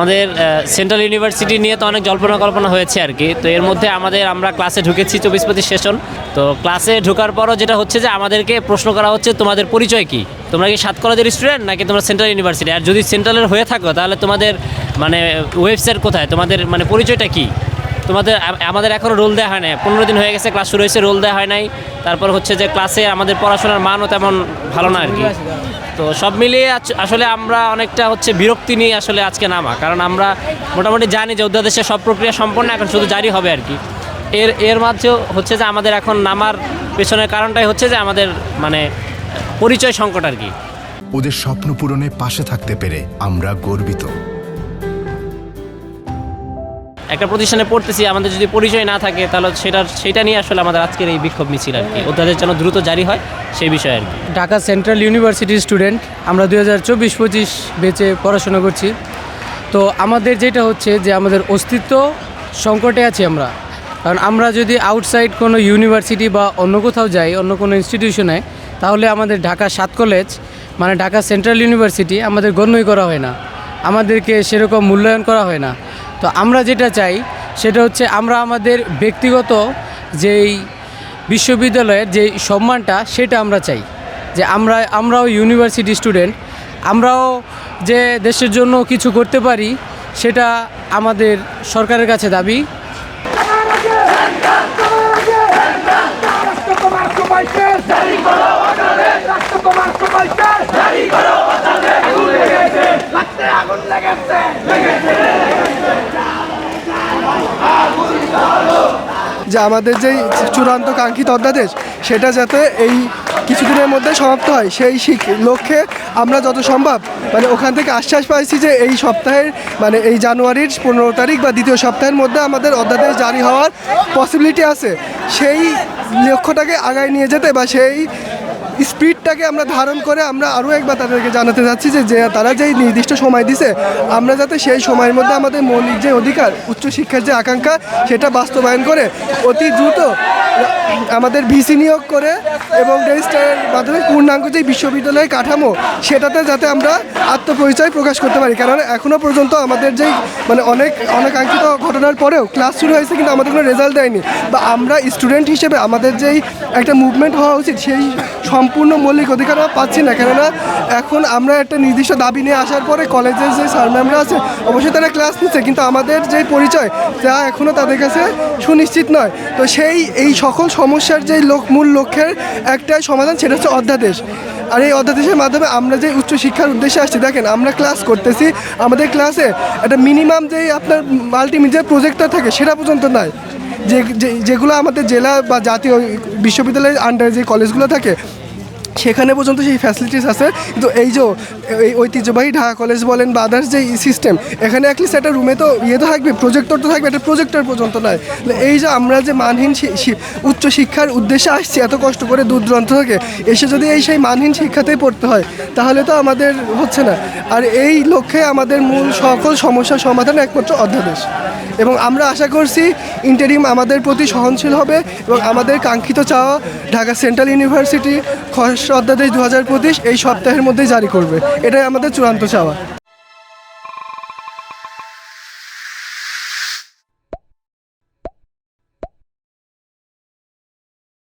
আমাদের central university নিয়ে তো অনেক জল্পনা কল্পনা হয়েছে আর কি। তো এর মধ্যে আমরা ক্লাসে ঢুকেছি 24-25 সেশন। তো ক্লাসে ঢোকার পরও যেটা হচ্ছে যে আমাদেরকে প্রশ্ন করা হচ্ছে তোমাদের পরিচয় কি, তোমরা কি 7 কলেজের স্টুডেন্ট নাকি তোমরা সেন্ট্রাল ইউনিভার্সিটি, আর যদি সেন্ট্রালের হয়ে থাকো তাহলে তোমাদের মানে ওয়েবসাইট কোথায়, তোমাদের মানে পরিচয়টা কি। আমাদের এখনও রোল দেওয়া হয় নাই, 15 দিন হয়ে গেছে ক্লাস শুরু হয়েছে, রোল দেওয়া হয় নাই। তারপর হচ্ছে যে ক্লাসে আমাদের পড়াশোনার মানও তেমন ভালো না আর কি। তো সব মিলিয়ে আসলে আমরা অনেকটা হচ্ছে বিরক্তি নিয়ে আসলে আজকে নামা, কারণ আমরা মোটামুটি জানি যে অধ্যাদেশের সব প্রক্রিয়া সম্পন্ন, এখন শুধু জারি হবে আর কি। এর মাঝেও হচ্ছে যে আমাদের এখন নামার পেছনের কারণটাই হচ্ছে যে আমাদের মানে পরিচয় সংকট আর কি। ওদের স্বপ্ন পূরণে পাশে থাকতে পেরে আমরা গর্বিত। একটা প্রতিষ্ঠানে পড়তেছি, আমাদের যদি পরিচয় না থাকে তাহলে সেটা নিয়ে আসলে আমাদের আজকের এই বিক্ষোভ মিছিল আর কি, অধ্যাদেশ যেন দ্রুত জারি হয় সেই বিষয়ে আর কি। ঢাকা সেন্ট্রাল ইউনিভার্সিটির স্টুডেন্ট, আমরা 2024-25 ব্যাচে পড়াশোনা করছি। তো আমাদের যেটা হচ্ছে যে আমাদের অস্তিত্ব সংকটে আছি আমরা, কারণ আমরা যদি আউটসাইড কোনো ইউনিভার্সিটি বা অন্য কোথাও যাই, অন্য কোনো ইনস্টিটিউশনে, তাহলে আমাদের ঢাকা 7 কলেজ মানে ঢাকা সেন্ট্রাল ইউনিভার্সিটি আমাদের গণ্যই করা হয় না, আমাদেরকে সেরকম মূল্যায়ন করা হয় না। তো আমরা যেটা চাই সেটা হচ্ছে আমরা আমাদের ব্যক্তিগত যেই বিশ্ববিদ্যালয়ের যেই সম্মানটা সেটা আমরা চাই, যে আমরাও ইউনিভার্সিটি স্টুডেন্ট, আমরাও যে দেশের জন্য কিছু করতে পারি সেটা আমাদের সরকারের কাছে দাবি। যে আমাদের যেই চূড়ান্ত কাঙ্ক্ষিত অধ্যাদেশ সেটা যাতে এই কিছুদিনের মধ্যে সমাপ্ত হয়, সেই লক্ষ্যে আমরা যত সম্ভব মানে ওখান থেকে আশ্বাস পাইছি যে এই সপ্তাহের মানে এই জানুয়ারির 15 তারিখ বা দ্বিতীয় সপ্তাহের মধ্যে আমাদের অধ্যাদেশ জারি হওয়ার পসিবিলিটি আছে। সেই লক্ষ্যটাকে আগায় নিয়ে যেতে বা সেই স্পিডটাকে আমরা ধারণ করে আমরা আরও একবার তাদেরকে জানাতে চাচ্ছি যে তারা যেই নির্দিষ্ট সময় দিছে আমরা যাতে সেই সময়ের মধ্যে আমাদের মৌলিক যে অধিকার, উচ্চশিক্ষার যে আকাঙ্ক্ষা সেটা বাস্তবায়ন করে অতি দ্রুত আমাদের ভিসি নিয়োগ করে এবং রেজিস্ট্রারের মাধ্যমে পূর্ণাঙ্গ যে বিশ্ববিদ্যালয়ের কাঠামো সেটাতে যাতে আমরা আত্মপরিচয় প্রকাশ করতে পারি। কারণ এখনও পর্যন্ত আমাদের যেই মানে অনেকাঙ্ক্ষিত ঘটনার পরেও ক্লাস শুরু হয়েছে কিন্তু আমাদের কোনো রেজাল্ট দেয়নি, বা আমরা স্টুডেন্ট হিসেবে আমাদের যেই একটা মুভমেন্ট হওয়া উচিত সেই সম্পূর্ণ মৌলিক অধিকার আমরা পাচ্ছি না। কেননা এখন আমরা একটা নির্দিষ্ট দাবি নিয়ে আসার পরে কলেজের যে স্যার ম্যামরা আছে অবশ্যই তারা ক্লাস নিচ্ছে, কিন্তু আমাদের যেই পরিচয় তা এখনও তাদের কাছে সুনিশ্চিত নয়। তো এই সকল সমস্যার যে মূল লক্ষ্যের একটাই সমাধান, সেটা হচ্ছে অধ্যাদেশ। আর এই অধ্যাদেশের মাধ্যমে আমরা যে উচ্চশিক্ষার উদ্দেশ্যে আসছি, দেখেন আমরা ক্লাস করতেছি, আমাদের ক্লাসে একটা মিনিমাম যেই আপনার মাল্টিমিডিয়া প্রজেক্টর থাকে সেটা পর্যন্ত নয়, যেগুলো আমাদের জেলা বা জাতীয় বিশ্ববিদ্যালয়ের আন্ডারে যে কলেজগুলো থাকে সেখানে পর্যন্ত সেই ফ্যাসিলিটিস আছে। কিন্তু এই ঐতিহ্যবাহী ঢাকা কলেজ বলেন বা আদার্স যে সিস্টেম, এখানে অ্যাটলিস্ট একটা রুমে তো তো থাকবে, প্রজেক্টর তো থাকবে, একটা প্রজেক্টর পর্যন্ত নয়। এই যে আমরা যে মানহীন উচ্চশিক্ষার উদ্দেশ্যে আসছি এত কষ্ট করে দূর দূরান্ত থেকে এসে যদি সেই মানহীন শিক্ষাতেই পড়তে হয় তাহলে তো আমাদের হচ্ছে না। আর এই লক্ষ্যে আমাদের মূল সকল সমস্যার সমাধান একমাত্র অধ্যাদেশ, এবং আমরা আশা করছি ইন্টারিম আমাদের প্রতি সহনশীল হবে এবং আমাদের কাঙ্ক্ষিত চাওয়া ঢাকা সেন্ট্রাল ইউনিভার্সিটি খসড়া অধ্যাদেশ 2025 এই সপ্তাহের মধ্যেই জারি করবে, এটাই আমাদের চূড়ান্ত চাওয়া।